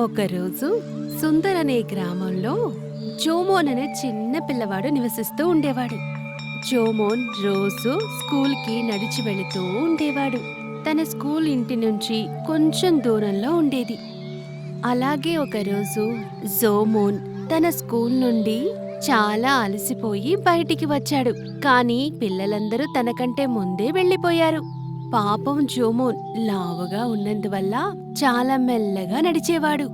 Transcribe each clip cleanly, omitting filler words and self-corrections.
ఒకరోజు సుందర్ అనే గ్రామంలో జోమోన్ అనే చిన్న పిల్లవాడు నివసిస్తూ ఉండేవాడు. జోమోన్ రోజు స్కూల్కి నడిచి వెళుతూ ఉండేవాడు. తన స్కూల్ ఇంటి నుంచి కొంచెం దూరంలో ఉండేది. అలాగే ఒకరోజు జోమోన్ తన స్కూల్ నుండి చాలా అలసిపోయి బయటికి వచ్చాడు. కానీ పిల్లలందరూ తనకంటే ముందే వెళ్ళిపోయారు. పాపం జోమోన్ లావుగా ఉన్నందువల్ల చాలా మెల్లగా నడిచేవాడు.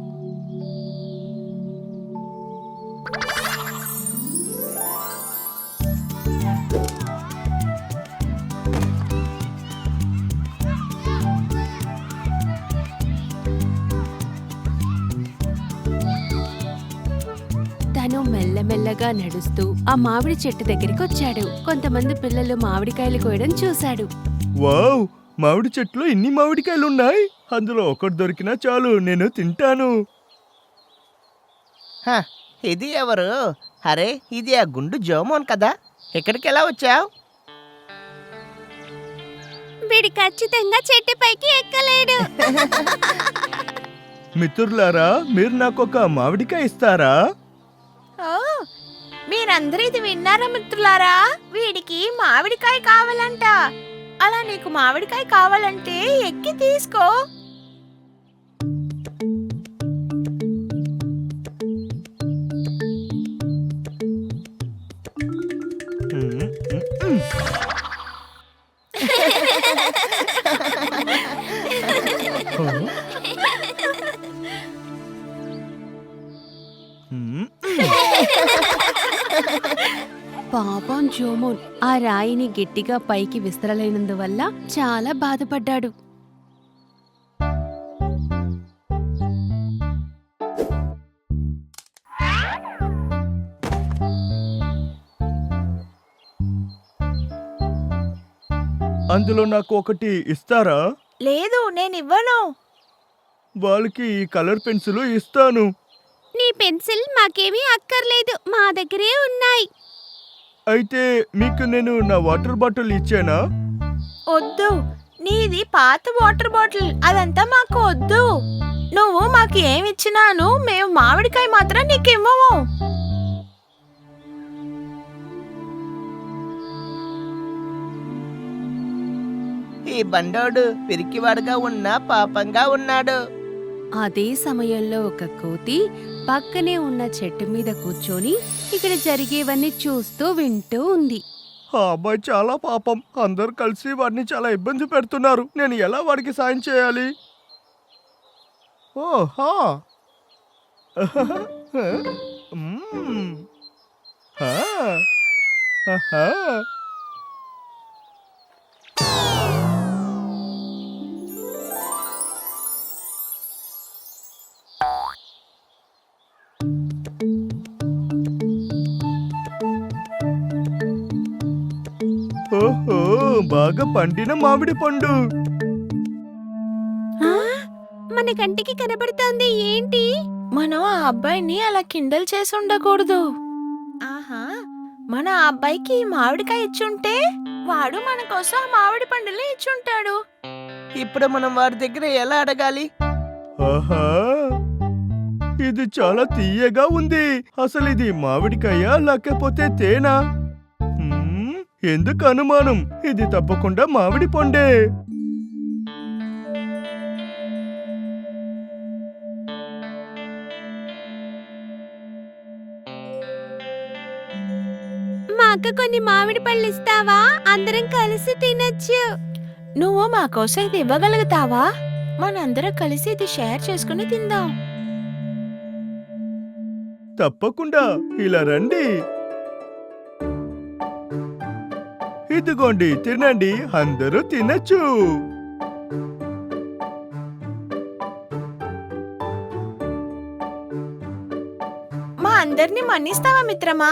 తను మెల్లమెల్లగా నడుస్తూ ఆ మామిడి చెట్టు దగ్గరికి వచ్చాడు. కొంతమంది పిల్లలు మామిడికాయలు కోయడం చూశాడు. వావ్, మామిడి చెట్లు ఇన్ని మామిడికాయలున్నాయి. అందులో ఒకటి దొరికినా చాలు, నేను తింటాను. హ, ఇది ఎవరు? అరే, ఇది ఆ గుండు జోమోన్ కదా. ఇక్కడికి ఎలా వచ్చావు? వీడు ఖచ్చితంగా చెట్టుపైకి ఎక్కలేడు. మిత్రులారా, మీరు నాకొక మామిడికాయ ఇస్తారా? ఓ, మీరందరూ ఇది విన్నారా మిత్రులారా? వీడికి మామిడికాయ కావాలంట. అలా నీకు మామిడికాయ కావాలంటే ఎక్కి తీసుకో. మ్మ్, మ్మ్. మ్మ్. పాపం జోమోన్ ఆ రాయిని గట్టిగా పైకి విసరలేనందువల్ల చాలా బాధపడ్డాడు. అందులో నాకు ఒకటి ఇస్తారా? లేదు, నేనివ్వను. వాళ్ళకి ఈ కలర్ పెన్సిల్ ఇస్తాను. నీ పెన్సిల్ మాకేమీ అక్కర్లేదు, మా దగ్గరే ఉన్నాయి. అయితే మీకు నేను నా వాటర్ బాటిల్ ఇచ్చానా? వద్దు, నీది పాత వాటర్ బాటిల్, అదంతా మాకు వద్దు. నువ్వు మాకు ఏమిచ్చినాను, మేము మామిడికాయ మాత్రం నీకివ్వము. ఈ బండోడు పిరికివాడుగా ఉన్నా పాపంగా ఉన్నాడు. అదే సమయంలో ఒక కోతి పక్కనే ఉన్న చెట్టు మీద కూర్చొని ఇక్కడ జరిగేవన్నీ చూస్తూ వింటూ ఉంది. ఆ అబ్బాయి చాలా పాపం. అందరు కలిసి వాడిని చాలా ఇబ్బంది పెడుతున్నారు. నేను ఎలా వాడికి సాయం చేయాలి? ఓహా. మ్మ్. హా. ఆహా. ఓహో, బాగా పండిన మామిడి పండు. మన కంటికి కనబడుతోంది ఏంటి? మనం ఆ అబ్బాయిని అలా కిండల్ చేసి ఉండకూడదు. ఆహా, మన ఆ అబ్బాయికి ఈ మామిడికాయ ఇచ్చుంటే వాడు మన కోసం ఆ మామిడి పండుని ఇచ్చుంటాడు. ఇప్పుడు మనం వారి దగ్గర ఎలా అడగాలి? ఆహా, ఇది చాలా తీయగా ఉంది. అసలు ఇది మామిడికాయ లేకపోతే తేనా? ఎందుకు అనుమానం? ఇది తప్పకుండా మామిడి పండే. మాకు కొన్ని మామిడి పళ్ళు ఇస్తావా? అందరం కలిసి తినొచ్చు. నువ్వు మా కోసం ఇది ఇవ్వగలుగుతావా? మనందరం కలిసి ఇది షేర్ చేసుకుని తిందాం. తప్పకుండా, ఇలా రండి. ఇదిగోండి, తినండి, అందరూ తినచ్చు. మా అందరినీ మన్నిస్తావా మిత్రమా?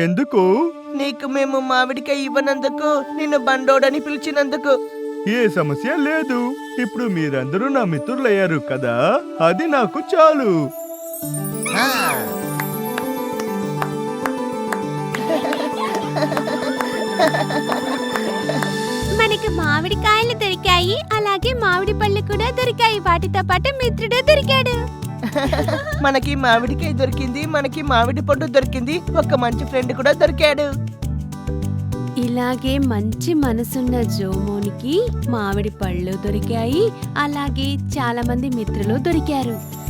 ఎందుకు? నీకు మేము మామిడికాయ ఇవ్వనందుకు, నిన్ను బండోడని పిలిచినందుకు. ఏ సమస్య లేదు. ఇప్పుడు మీరందరూ నా మిత్రులయ్యారు కదా, అది నాకు చాలు. ఆ, మనకి మామిడికాయలు దొరికాయి, అలాగే మామిడి పళ్ళు కూడా దొరికాయి. వాటితో పాటు మిత్రుడు దొరికాడు. మనకి మామిడికాయ దొరికింది, మనకి మామిడి పండు దొరికింది, ఒక మంచి ఫ్రెండ్ కూడా దొరికాడు. ఇలాగే మంచి మనసున్న జోమోనికి మామిడి పళ్ళు దొరికాయి. అలాగే చాలా మంది మిత్రులు దొరికారు.